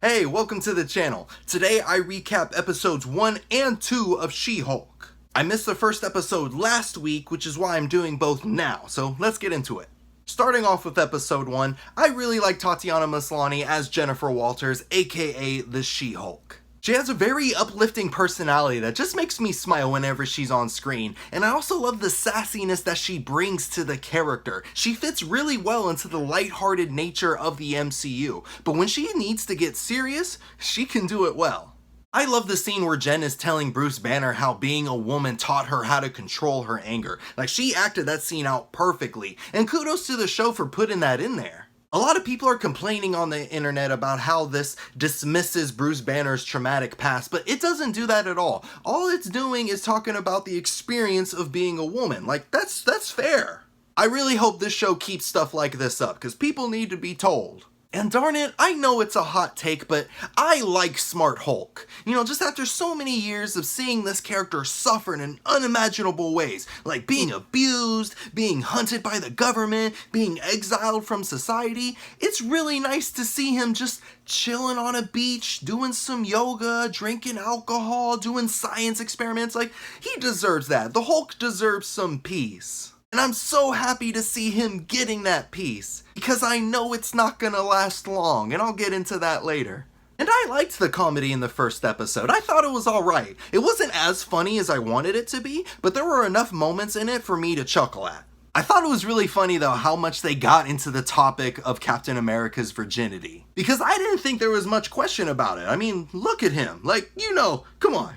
Hey, welcome to the channel. Today I recap episodes 1 and 2 of She-Hulk. I missed the first episode last week, which is why I'm doing both now, so let's get into it. Starting off with episode 1, I really like Tatiana Maslany as Jennifer Walters, aka the She-Hulk. She has a very uplifting personality that just makes me smile whenever she's on screen, and I also love the sassiness that she brings to the character. She fits really well into the lighthearted nature of the MCU, but when she needs to get serious, she can do it well. I love the scene where Jen is telling Bruce Banner how being a woman taught her how to control her anger. Like, she acted that scene out perfectly, and kudos to the show for putting that in there. A lot of people are complaining on the internet about how this dismisses Bruce Banner's traumatic past, but it doesn't do that at all. All it's doing is talking about the experience of being a woman. Like, that's fair. I really hope this show keeps stuff like this up, because people need to be told. And darn it, I know it's a hot take, but I like Smart Hulk. You know, just after so many years of seeing this character suffer in unimaginable ways, like being abused, being hunted by the government, being exiled from society, it's really nice to see him just chilling on a beach, doing some yoga, drinking alcohol, doing science experiments. Like, he deserves that. The Hulk deserves some peace. And I'm so happy to see him getting that peace, because I know it's not gonna last long, and I'll get into that later. And I liked the comedy in the first episode. I thought it was alright. It wasn't as funny as I wanted it to be, but there were enough moments in it for me to chuckle at. I thought it was really funny though how much they got into the topic of Captain America's virginity, because I didn't think there was much question about it. I mean, look at him. Like, you know, come on,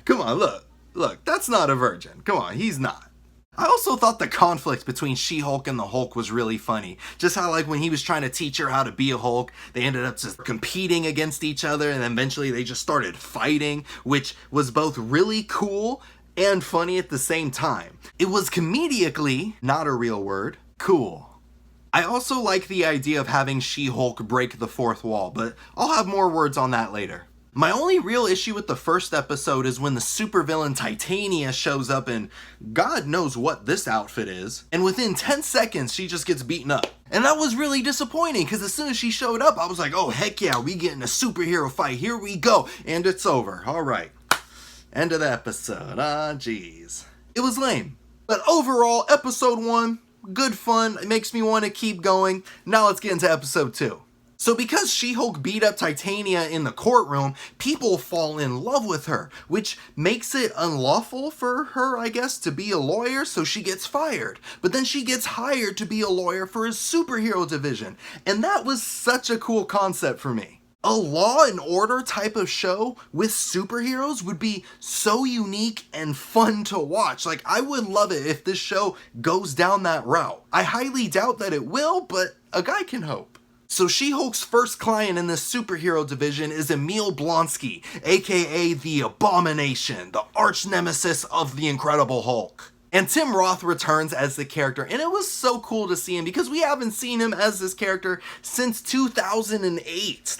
look, that's not a virgin. Come on, he's not. I also thought the conflict between She-Hulk and the Hulk was really funny. Just how, like, when he was trying to teach her how to be a Hulk, they ended up just competing against each other, and then eventually they just started fighting, which was both really cool and funny at the same time. It was comedically, not a real word, cool. I also like the idea of having She-Hulk break the fourth wall, but I'll have more words on that later. My only real issue with the first episode is when the supervillain Titania shows up in God knows what this outfit is, and within 10 seconds she just gets beaten up. And that was really disappointing, because as soon as she showed up, I was like, oh heck yeah, we getting a superhero fight, here we go, and it's over. Alright, end of the episode. Jeez. It was lame. But overall, episode 1, good fun, it makes me want to keep going. Now let's get into episode 2. So because She-Hulk beat up Titania in the courtroom, people fall in love with her, which makes it unlawful for her, I guess, to be a lawyer, so she gets fired. But then she gets hired to be a lawyer for his superhero division, and that was such a cool concept for me. A Law and Order type of show with superheroes would be so unique and fun to watch. Like, I would love it if this show goes down that route. I highly doubt that it will, but a guy can hope. So She-Hulk's first client in this superhero division is Emil Blonsky, aka the Abomination, the arch nemesis of the Incredible Hulk. And Tim Roth returns as the character, and it was so cool to see him because we haven't seen him as this character since 2008.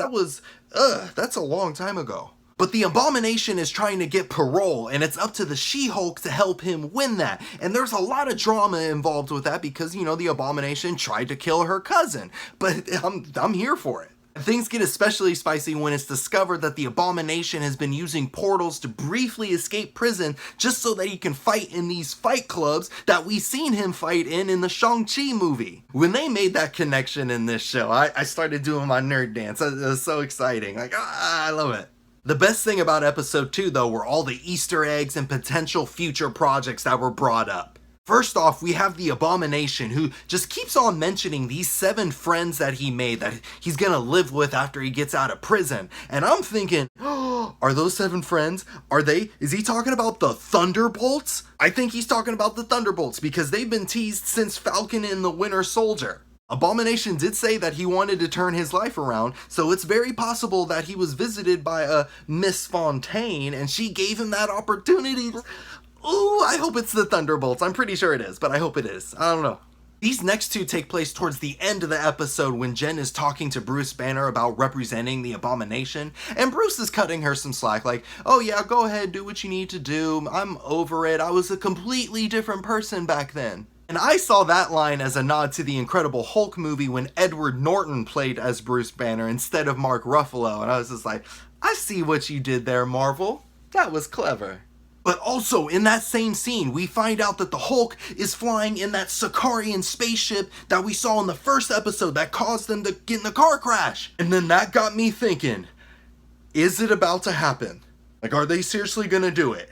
That's a long time ago. But the Abomination is trying to get parole, and it's up to the She-Hulk to help him win that. And there's a lot of drama involved with that because, you know, the Abomination tried to kill her cousin. But I'm here for it. Things get especially spicy when it's discovered that the Abomination has been using portals to briefly escape prison just so that he can fight in these fight clubs that we've seen him fight in the Shang-Chi movie. When they made that connection in this show, I started doing my nerd dance. It was so exciting. Like, I love it. The best thing about episode 2 though were all the Easter eggs and potential future projects that were brought up. First off, we have the Abomination, who just keeps on mentioning these 7 friends that he made that he's gonna live with after he gets out of prison. And I'm thinking, oh, are those 7 friends? Is he talking about the Thunderbolts? I think he's talking about the Thunderbolts because they've been teased since Falcon and the Winter Soldier. Abomination did say that he wanted to turn his life around, so it's very possible that he was visited by a Miss Fontaine and she gave him that opportunity. Ooh, I hope it's the Thunderbolts. I'm pretty sure it is, but I hope it is. I don't know. These next two take place towards the end of the episode when Jen is talking to Bruce Banner about representing the Abomination, and Bruce is cutting her some slack like, oh yeah, go ahead, do what you need to do, I'm over it, I was a completely different person back then. And I saw that line as a nod to the Incredible Hulk movie when Edward Norton played as Bruce Banner instead of Mark Ruffalo, and I was just like, I see what you did there, Marvel. That was clever. But also, in that same scene, we find out that the Hulk is flying in that Sicarian spaceship that we saw in the first episode that caused them to get in the car crash. And then that got me thinking, is it about to happen? Like, are they seriously gonna do it?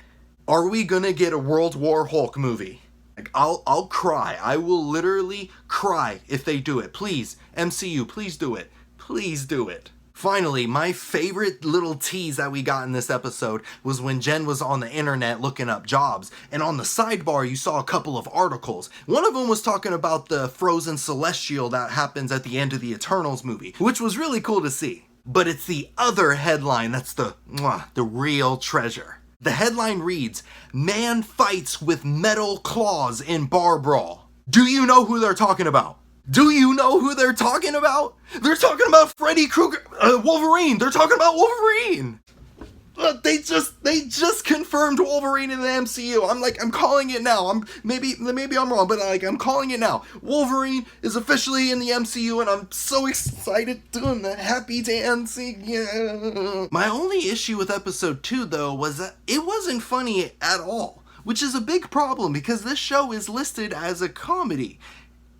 Are we gonna get a World War Hulk movie? Like, I'll cry. I will literally cry if they do it. Please, MCU, please do it. Please do it. Finally, my favorite little tease that we got in this episode was when Jen was on the internet looking up jobs, and on the sidebar you saw a couple of articles. One of them was talking about the frozen celestial that happens at the end of the Eternals movie, which was really cool to see. But it's the other headline that's the real treasure. The headline reads, "Man fights with metal claws in bar brawl." Do you know who they're talking about? Do you know who they're talking about? They're talking about Freddy Krueger, Wolverine. They're talking about Wolverine. They just confirmed Wolverine in the MCU. I'm calling it now. Maybe I'm wrong, but I'm calling it now. Wolverine is officially in the MCU, and I'm so excited, doing the happy dancing. Yeah. My only issue with episode 2 though was that it wasn't funny at all, which is a big problem because this show is listed as a comedy.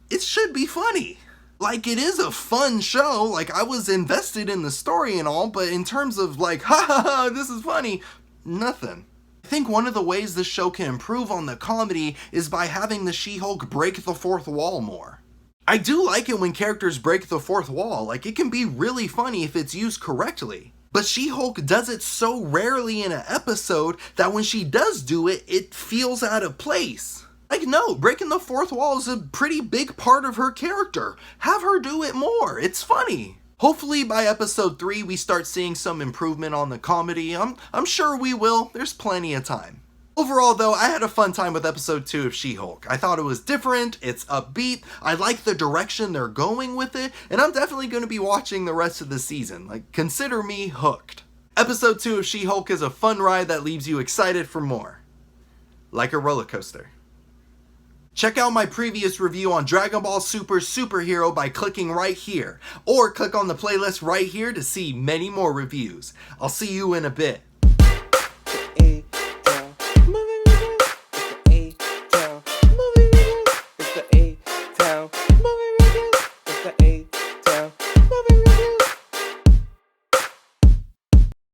It should be funny. Like, it is a fun show, like, I was invested in the story and all, but in terms of like, ha ha ha, this is funny, nothing. I think one of the ways this show can improve on the comedy is by having the She-Hulk break the fourth wall more. I do like it when characters break the fourth wall, like, it can be really funny if it's used correctly. But She-Hulk does it so rarely in an episode that when she does do it, it feels out of place. Like, no, breaking the fourth wall is a pretty big part of her character. Have her do it more. It's funny. Hopefully by episode 3 we start seeing some improvement on the comedy. I'm sure we will. There's plenty of time. Overall though, I had a fun time with episode 2 of She-Hulk. I thought it was different, it's upbeat, I like the direction they're going with it, and I'm definitely going to be watching the rest of the season. Like, consider me hooked. Episode 2 of She-Hulk is a fun ride that leaves you excited for more. Like a roller coaster. Check out my previous review on Dragon Ball Super Superhero by clicking right here, or click on the playlist right here to see many more reviews. I'll see you in a bit.